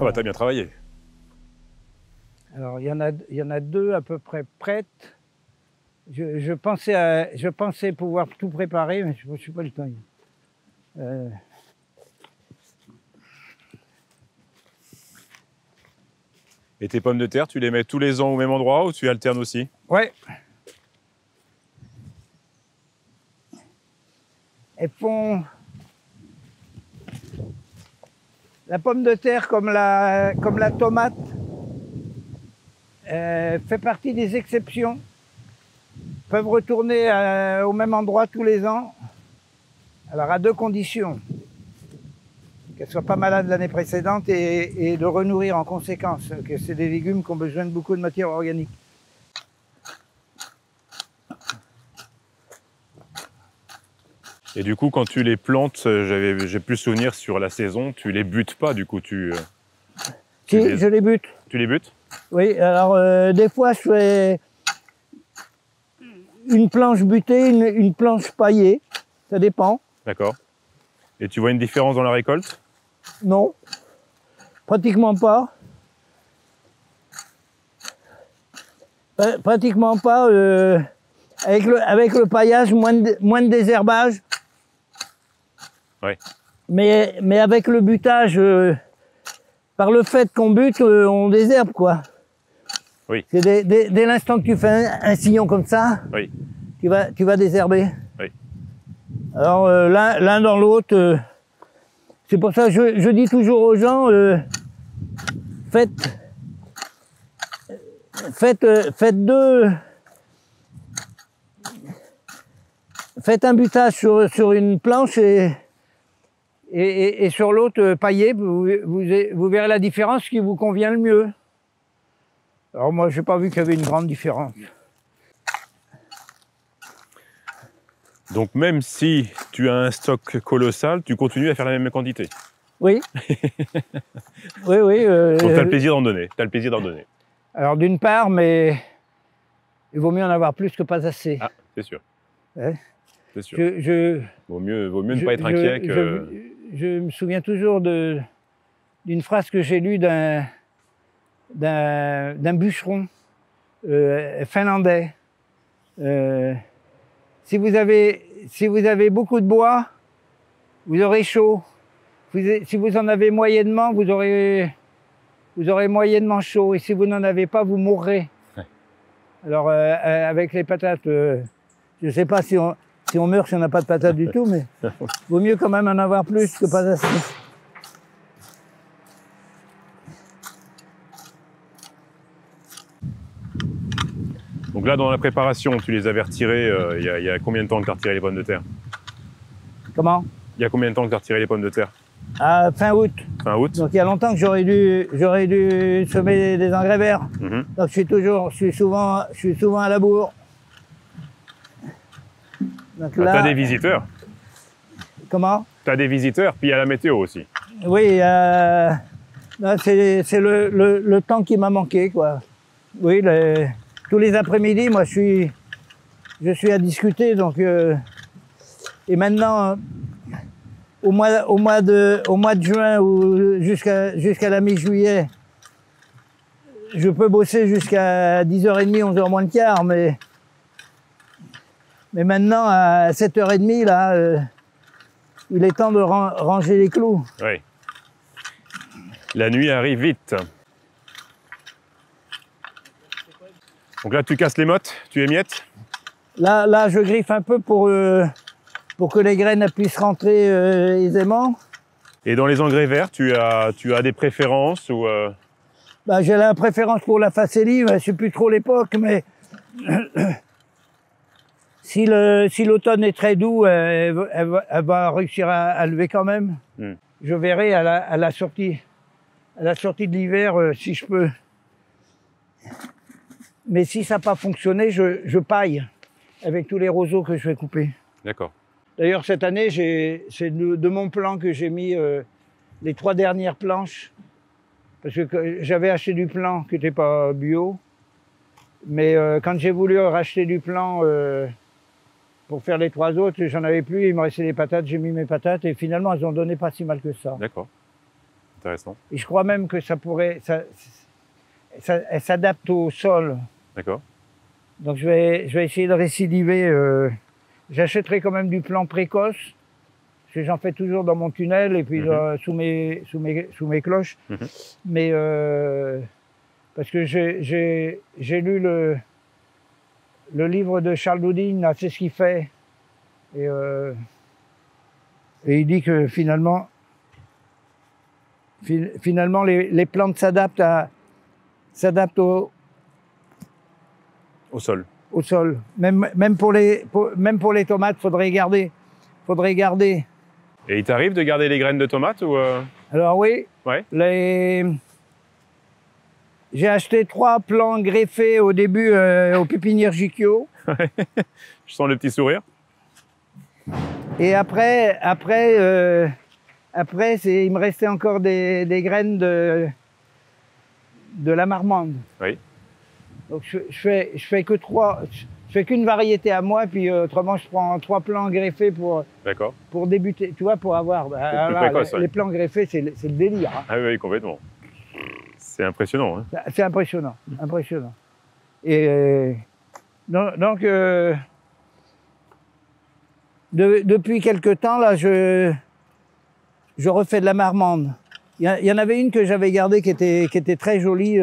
Ah bah t'as bien travaillé. Alors il y en a deux à peu près prêtes. Je pensais pouvoir tout préparer, mais je ne suis pas le temps. Et tes pommes de terre, tu les mets tous les ans au même endroit ou tu alternes aussi? Ouais. Elles font la pomme de terre comme la tomate. Fait partie des exceptions. Peuvent retourner au même endroit tous les ans. Alors à deux conditions. Qu'elles ne soient pas malades l'année précédente et de renourrir en conséquence. Que c'est des légumes qui ont besoin de beaucoup de matière organique. Et du coup, quand tu les plantes, j'ai plus souvenir sur la saison, tu les butes pas du coup, Si, je les bute. Tu les butes? Oui, alors des fois je fais une planche butée, une planche paillée, ça dépend. D'accord. Et tu vois une différence dans la récolte? Non, pratiquement pas. Pratiquement pas. Avec le paillage, moins de désherbage. Oui. Mais avec le butage, par le fait qu'on bute, on désherbe, quoi. Oui. Dès l'instant que tu fais un sillon comme ça, oui. tu vas désherber. Oui. Alors l'un dans l'autre, c'est pour ça que je dis toujours aux gens, faites un butage sur une planche et sur l'autre paillé, vous verrez la différence qui vous convient le mieux. Alors moi, j'ai pas vu qu'il y avait une grande différence. Donc même si tu as un stock colossal, tu continues à faire la même quantité? Oui. oui. Donc tu as le plaisir d'en donner, t'as le plaisir d'en donner. Alors d'une part, mais il vaut mieux en avoir plus que pas assez. Ah, c'est sûr. Ouais. C'est sûr. Vaut mieux ne pas être inquiet que... Je me souviens toujours d'une phrase que j'ai lue d'un bûcheron finlandais. Si vous avez beaucoup de bois, vous aurez chaud. Si vous en avez moyennement, vous aurez moyennement chaud. Et si vous n'en avez pas, vous mourrez. Ouais. Alors avec les patates, je ne sais pas si on meurt si on n'a pas de patates du tout, mais vaut mieux quand même en avoir plus que pas assez. Donc là, dans la préparation, tu les avais retirées, il y a combien de temps que tu as retiré les pommes de terre? Comment? Il y a combien de temps que tu as retiré les pommes de terre? À fin août. Fin août. Donc il y a longtemps que j'aurais dû semer des engrais verts. Donc je suis souvent à la bourre. Donc là, t'as des visiteurs. Comment? T'as des visiteurs, puis il y a la météo aussi. Oui, c'est le temps qui m'a manqué, quoi. Oui, tous les après-midi, moi je suis à discuter, donc et maintenant au mois de juin ou jusqu'à la mi-juillet, je peux bosser jusqu'à 10h30, 11h moins le quart, mais maintenant à 7h30 là, il est temps de ranger les clous. Oui. La nuit arrive vite. Donc là, tu casses les mottes, tu émiettes? Là, je griffe un peu pour que les graines puissent rentrer aisément. Et dans les engrais verts, tu as des préférences ou Bah, j'ai la préférence pour la facélie, je ne sais plus trop l'époque, mais si l'automne est très doux, elle va réussir à lever quand même. Je verrai à la sortie de l'hiver si je peux. Mais si ça n'a pas fonctionné, je paille avec tous les roseaux que je vais couper. D'accord. D'ailleurs, cette année, c'est de mon plan que j'ai mis les 3 dernières planches. Parce que j'avais acheté du plan qui n'était pas bio. Mais quand j'ai voulu racheter du plan pour faire les 3 autres, j'en avais plus. Il me restait des patates, j'ai mis mes patates. Et finalement, elles ont donné pas si mal que ça. D'accord. Intéressant. Et je crois même que ça pourrait, elle s'adapte au sol. D'accord. Donc je vais essayer de récidiver. J'achèterai quand même du plan précoce, parce que j'en fais toujours dans mon tunnel et puis sous mes cloches. Mais parce que j'ai lu le livre de Charles Doudine, là, c'est ce qu'il fait. Et il dit que finalement les plantes s'adaptent Au sol. au sol. Même pour les tomates, faudrait garder. Et il t'arrive de garder les graines de tomates ou Alors oui, Ouais. J'ai acheté 3 plants greffés au début aux pépinières Gikyo. Je sens le petit sourire. Et après, il me restait encore des graines de la marmande. Oui. Donc je fais qu'une variété à moi, puis autrement je prends 3 plants greffés D'accord. pour débuter, tu vois, pour avoir. plus précoce, les plants greffés, c'est le délire. Hein. Ah oui, complètement. C'est impressionnant. Hein. C'est impressionnant, impressionnant. Et donc depuis quelque temps là, je refais de la marmande. Il y en avait une que j'avais gardée qui était très jolie.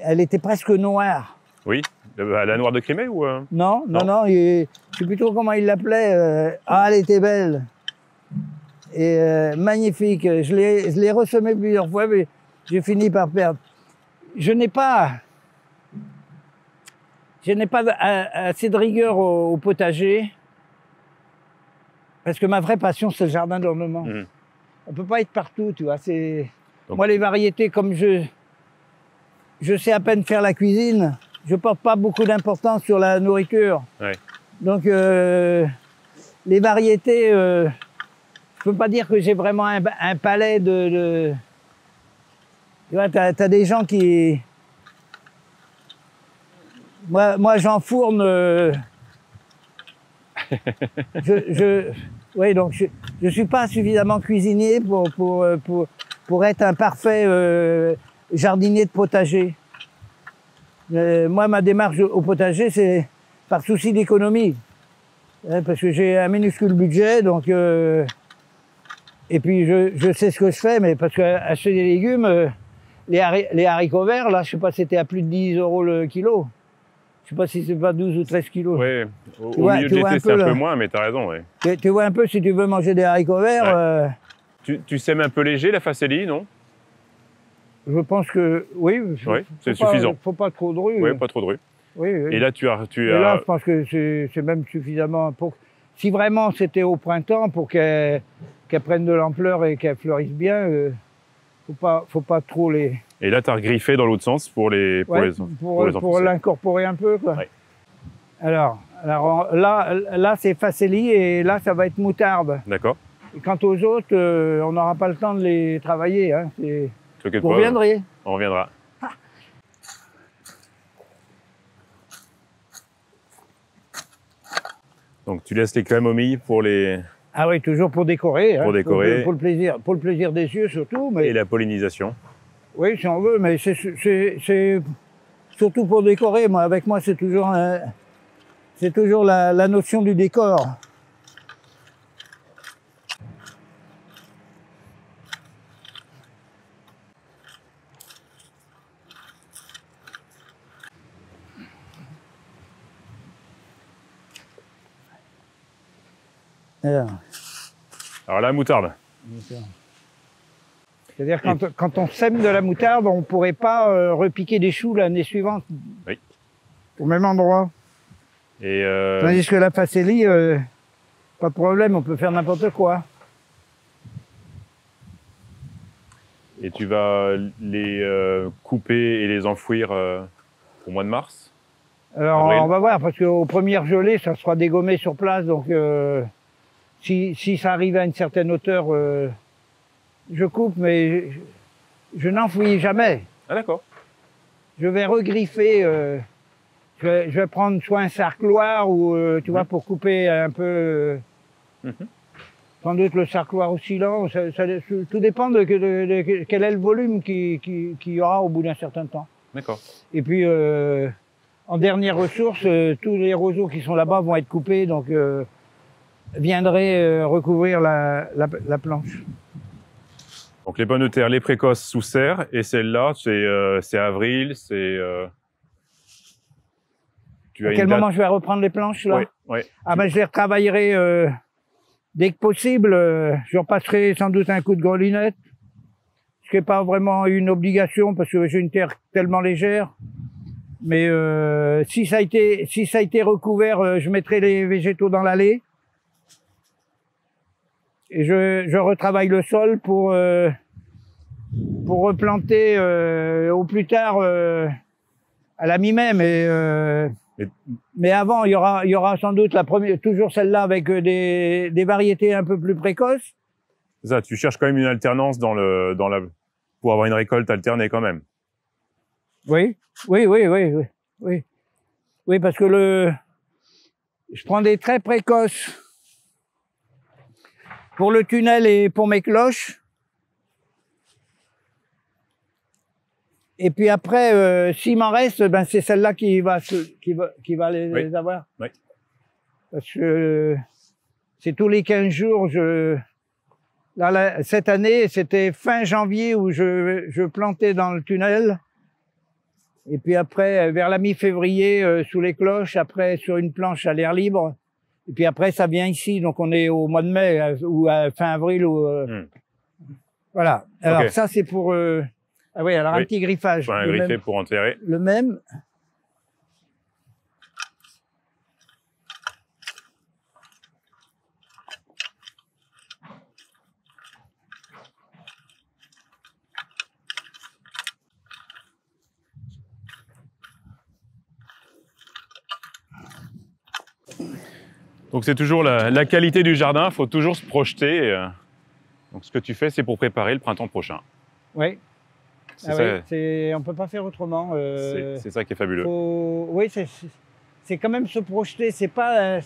Elle était presque noire. Oui. La noire de Crimée ou Non. Je sais plus trop comment il l'appelait. Elle était belle. Et magnifique. Je l'ai ressemée plusieurs fois, mais j'ai fini par perdre. Je n'ai pas assez de rigueur au potager, parce que ma vraie passion, c'est le jardin d'ornement. On peut pas être partout, tu vois. Moi, les variétés, comme je sais à peine faire la cuisine, je porte pas beaucoup d'importance sur la nourriture. Ouais. Donc, les variétés, je peux pas dire que j'ai vraiment un palais de... Tu vois, t'as des gens qui... Moi j'enfourne... Oui, donc je suis pas suffisamment cuisinier pour être un parfait jardinier de potager. Moi, ma démarche au potager, c'est par souci d'économie. Parce que j'ai un minuscule budget, donc... et puis je sais ce que je fais, mais parce qu'acheter des légumes, les haricots verts, là, je sais pas, c'était à plus de 10 € le kilo. Je sais pas si c'est pas 12 ou 13 kilos. Oui, au milieu de l'été, c'est un peu moins, mais tu as raison. Ouais. Tu vois un peu, si tu veux manger des haricots verts... Tu sèmes un peu léger, la facélie, non? Je pense que oui. C'est suffisant. Faut pas trop de rue. Oui, pas trop de rue. Oui. Et là, tu as... là, je pense que c'est même suffisamment... Si vraiment c'était au printemps, pour qu'elle prenne de l'ampleur et qu'elle fleurisse bien, faut pas trop les... Et là, tu as regriffé dans l'autre sens pour pour l'incorporer un peu, quoi. Ouais. Alors là c'est facélie et là, ça va être moutarde. D'accord. Et quant aux autres, on n'aura pas le temps de les travailler. Hein. Vous reviendrez. On reviendra. Donc, tu laisses les camomilles pour les... Ah oui, toujours pour décorer. Pour décorer. Pour le plaisir des yeux, surtout. Mais... Et la pollinisation. Oui, si on veut, mais c'est surtout pour décorer. Moi, avec moi, c'est toujours la notion du décor. Alors la moutarde. C'est-à-dire quand on sème de la moutarde, on ne pourrait pas repiquer des choux l'année suivante. Oui. Au même endroit. Et Tandis que la facélie, pas de problème, on peut faire n'importe quoi. Et tu vas les couper et les enfouir au mois de mars? Alors avril. On va voir, parce qu'aux premières gelées, ça sera dégommé sur place, donc si ça arrive à une certaine hauteur, je coupe, mais je n'enfouis jamais. Ah d'accord. Je vais regriffer, je vais prendre soit un sarcloir ou tu vois, pour couper un peu. sans doute le sarcloir oscillant. Tout dépend de quel est le volume qu'il y aura au bout d'un certain temps. D'accord. Et puis, en dernière ressource, tous les roseaux qui sont là-bas vont être coupés, donc viendraient recouvrir la planche. Donc les pommes de terre, les précoces sous serre, et celle-là, c'est avril, c'est... À quel moment je vais reprendre les planches là? Oui, oui. Ah ben je les retravaillerai dès que possible. Je repasserai sans doute un coup de grelinette, ce qui n'est pas vraiment une obligation parce que j'ai une terre tellement légère. Mais si ça a été recouvert, je mettrai les végétaux dans l'allée. Et je retravaille le sol pour replanter au plus tard à la mi-mai. Mais avant, il y aura sans doute toujours celle-là avec des variétés un peu plus précoces. Ça, tu cherches quand même une alternance pour avoir une récolte alternée quand même. Oui, parce que je prends des très précoces pour le tunnel et pour mes cloches. Et puis après, s'il m'en reste, ben c'est celle-là qui va les avoir. Oui. Parce que c'est tous les 15 jours. Là, cette année, c'était fin janvier où je plantais dans le tunnel. Et puis après, vers la mi-février, sous les cloches, après sur une planche à l'air libre. Et puis après, ça vient ici. Donc on est au mois de mai ou à fin avril. Voilà. Alors Okay. ça, c'est pour... Ah oui, alors un petit griffage. Enfin, un griffé pour enterrer. Le même. Donc c'est toujours la qualité du jardin, il faut toujours se projeter. Donc ce que tu fais, c'est pour préparer le printemps prochain. Oui. On ne peut pas faire autrement. C'est ça qui est fabuleux. Oui, c'est quand même se projeter. C'est pas.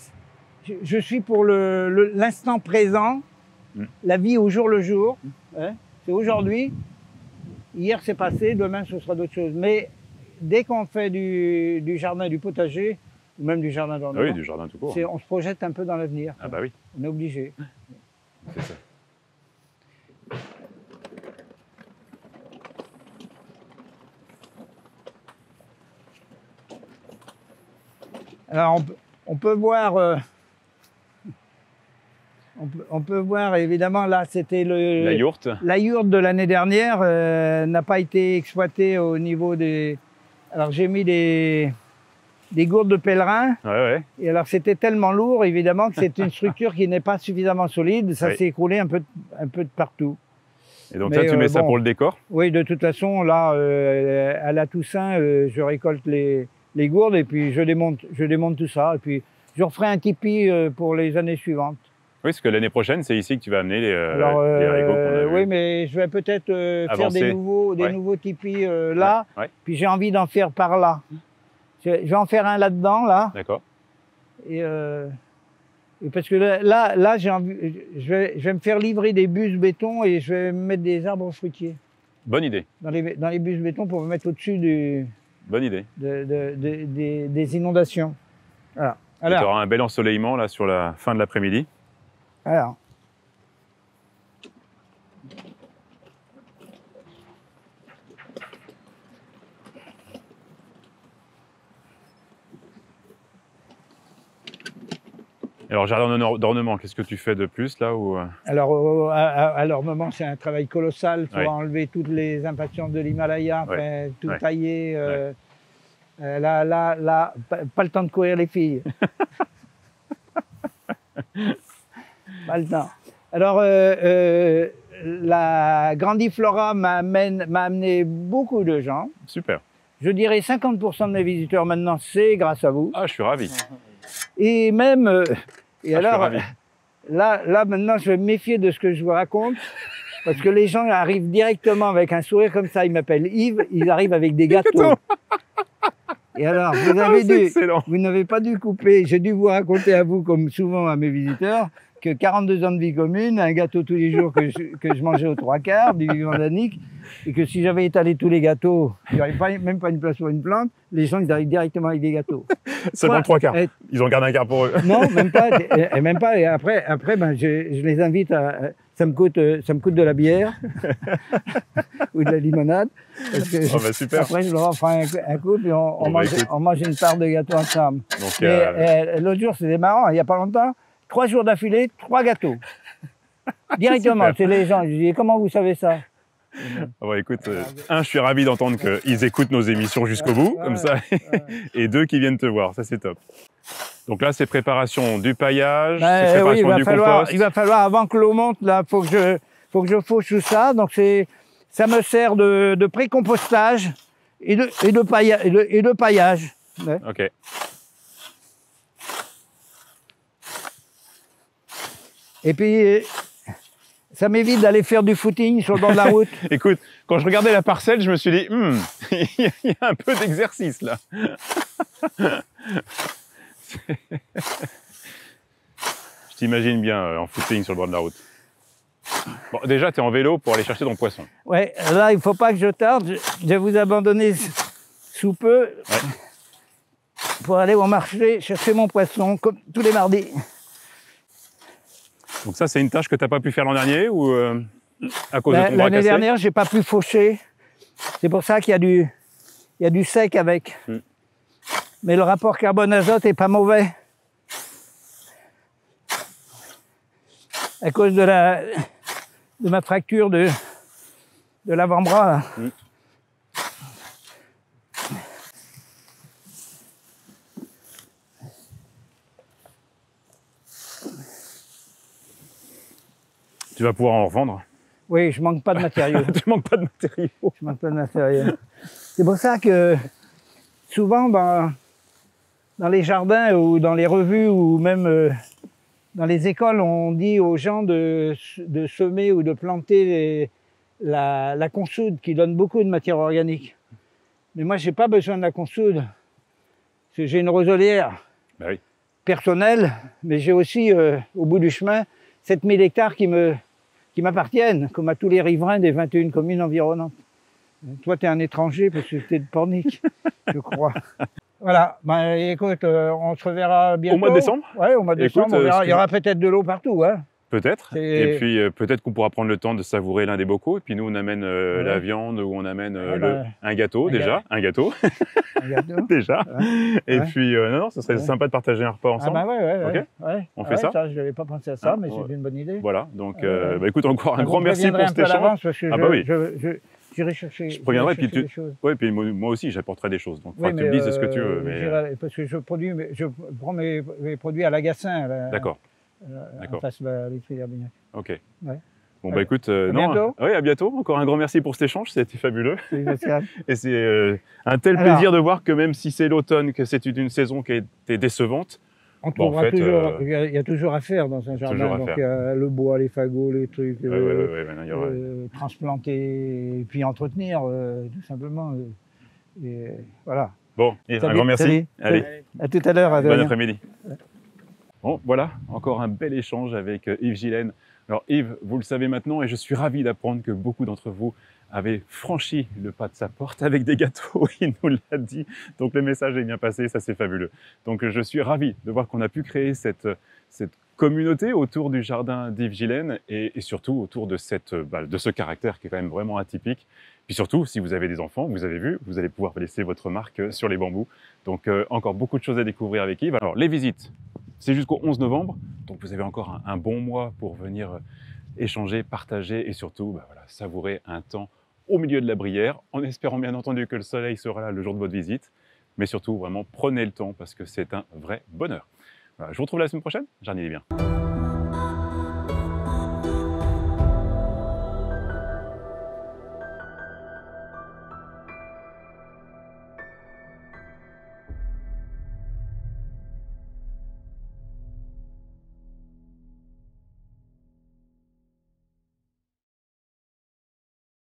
Je suis pour l'instant présent, la vie au jour le jour. Hein, c'est aujourd'hui. Hier c'est passé, demain ce sera d'autres choses. Mais dès qu'on fait du jardin, du potager, ou même du jardin d'ornement, oui, du jardin tout court. On se projette un peu dans l'avenir. Ah bah oui. On est obligé. C'est ça. Alors on peut voir, on peut voir évidemment là c'était la yourte. La yourte de l'année dernière n'a pas été exploitée au niveau des. Alors j'ai mis des gourdes de pèlerin. Ouais. Et alors c'était tellement lourd évidemment que c'est une structure qui n'est pas suffisamment solide. Ça s'est écroulé un peu de partout. Et donc là tu mets ça pour le décor? Oui, de toute façon là à la Toussaint je récolte les gourdes et puis je démonte tout ça et puis je referai un tipi pour les années suivantes. Oui, parce que l'année prochaine, c'est ici que tu vas amener les haricots qu'on a vus. Oui, mais je vais peut-être faire des nouveaux tipis là, puis j'ai envie d'en faire par là. Je vais en faire un là-dedans, là. D'accord. Et parce que là j'ai envie, je vais me faire livrer des bus béton et je vais mettre des arbres fruitiers. Bonne idée. Dans les bus béton pour me mettre au-dessus du... Bonne idée. Des inondations. Voilà. Alors, tu auras un bel ensoleillement là sur la fin de l'après-midi. Alors, jardin d'ornement, qu'est-ce que tu fais de plus là ou... Alors, à l'ornement, c'est un travail colossal. Il faut Ouais. enlever toutes les impatiences de l'Himalaya, tout tailler. Là, pas le temps de courir les filles. Pas le temps. Alors, la Grandiflora m'a amené beaucoup de gens. Super. Je dirais 50% de mes visiteurs maintenant, c'est grâce à vous. Ah, je suis ravi. Et même... et alors, je suis ravi. là, maintenant, je vais me méfier de ce que je vous raconte. Parce que les gens arrivent directement avec un sourire comme ça. Ils m'appellent Yves, ils arrivent avec des gâteaux. Et alors, vous n'avez pas dû couper. J'ai dû vous raconter à vous, comme souvent à mes visiteurs, que 42 ans de vie commune, un gâteau tous les jours que je mangeais aux 3/4 du vivant d'Annick, et que si j'avais étalé tous les gâteaux, il n'y aurait même pas une place pour une plante, les gens ils arrivent directement avec des gâteaux. Seulement le 3/4. Ils ont gardé un quart pour eux. Non, même pas. Et même pas. Et après ben, je les invite à. Ça me coûte de la bière ou de la limonade. Parce que Oh bah super. après, je leur offre un coup, puis on mange une part de gâteau ensemble. Donc, Mais l'autre jour, c'était marrant, il n'y a pas longtemps, 3 jours d'affilée, 3 gâteaux. Directement, c'est les gens. Je dis, comment vous savez ça? Oh bah écoute, je suis ravi d'entendre qu'ils écoutent nos émissions jusqu'au bout, comme ça, et 2, qu'ils viennent te voir, ça c'est top. Donc là, c'est préparation du paillage, c'est préparation du compost. Il va falloir, avant que l'eau monte, là, faut que je fauche tout ça. Donc ça me sert de pré-compostage et de paillage. Ouais. Ok. Et puis, ça m'évite d'aller faire du footing sur le bord de la route. Écoute, quand je regardais la parcelle, je me suis dit, il y a un peu d'exercice là. Je t'imagine bien en footing sur le bord de la route. Bon, déjà, tu es en vélo pour aller chercher ton poisson. Ouais, là, il ne faut pas que je tarde. Je vais vous abandonner sous peu pour aller au marché chercher mon poisson, comme tous les mardis. Donc ça, c'est une tâche que tu n'as pas pu faire l'an dernier ou à cause de ton bras cassé? L'année dernière, je n'ai pas pu faucher. C'est pour ça qu'il y a du sec avec. Mais le rapport carbone-azote n'est pas mauvais. À cause de ma fracture de l'avant-bras. Tu vas pouvoir en revendre? Oui, je manque pas de matériaux. Tu manques pas de matériaux. Je manque pas de matériaux. C'est pour ça que souvent, ben, dans les jardins ou dans les revues ou même dans les écoles, on dit aux gens de semer ou de planter la consoude qui donne beaucoup de matière organique. Mais moi, j'ai pas besoin de la consoude. Parce que j'ai une roselière personnelle, mais j'ai aussi, au bout du chemin, 7000 hectares qui m'appartiennent, comme à tous les riverains des 21 communes environnantes. Toi, tu es un étranger parce que tu es de Pornic, je crois. Voilà, ben, écoute, on se reverra bientôt. Au mois de décembre? Oui, au mois de décembre, on verra. Il y aura peut-être de l'eau partout. Hein. Peut-être. Et puis peut-être qu'on pourra prendre le temps de savourer l'un des bocaux. Et puis nous, on amène la viande ou on amène un gâteau déjà. Un gâteau. Un gâteau. Déjà. Et puis, non, ce serait sympa de partager un repas ensemble. Ah bah ouais. On fait ça. Je n'avais pas pensé à ça, mais c'est une bonne idée. Voilà, donc bah, écoute, encore un grand merci pour cet échange. Ah bah oui. J'irai chercher. Je préviendrai, puis des choses. Ouais, puis moi aussi, j'apporterai des choses. Donc, il faudra que tu me dises ce que tu veux. Mais... Parce que je prends mes produits à l'Agassin. D'accord. En face de la laiterie d'Herbignac. Ok. Ouais. Bon, bah écoute, bientôt. Oui, à bientôt. Encore un grand merci pour cet échange, c'était fabuleux. Oui, et c'est un tel plaisir de voir que même si c'est l'automne, que c'est une saison qui a été décevante, on trouvera toujours, il y a toujours à faire dans un jardin. Donc le bois, les fagots, les trucs, transplanter et puis entretenir, tout simplement. Et voilà. Bon, et un grand merci. Allez. À tout à l'heure. Bon après-midi. Bon, voilà, encore un bel échange avec Yves Gillen. Alors Yves, vous le savez maintenant et je suis ravi d'apprendre que beaucoup d'entre vous avaient franchi le pas de sa porte avec des gâteaux, il nous l'a dit. Donc le message est bien passé, ça c'est fabuleux. Donc je suis ravi de voir qu'on a pu créer cette communauté autour du jardin d'Yves Gillen et surtout autour de ce caractère qui est quand même vraiment atypique. Puis surtout, si vous avez des enfants, vous avez vu, vous allez pouvoir laisser votre marque sur les bambous. Donc encore beaucoup de choses à découvrir avec Yves. Alors les visites, c'est jusqu'au 11 novembre, donc vous avez encore un bon mois pour venir échanger, partager et surtout savourer un temps au milieu de la Brière, en espérant bien entendu que le soleil sera là le jour de votre visite. Mais surtout, vraiment, prenez le temps parce que c'est un vrai bonheur. Voilà, je vous retrouve la semaine prochaine, jardinez bien.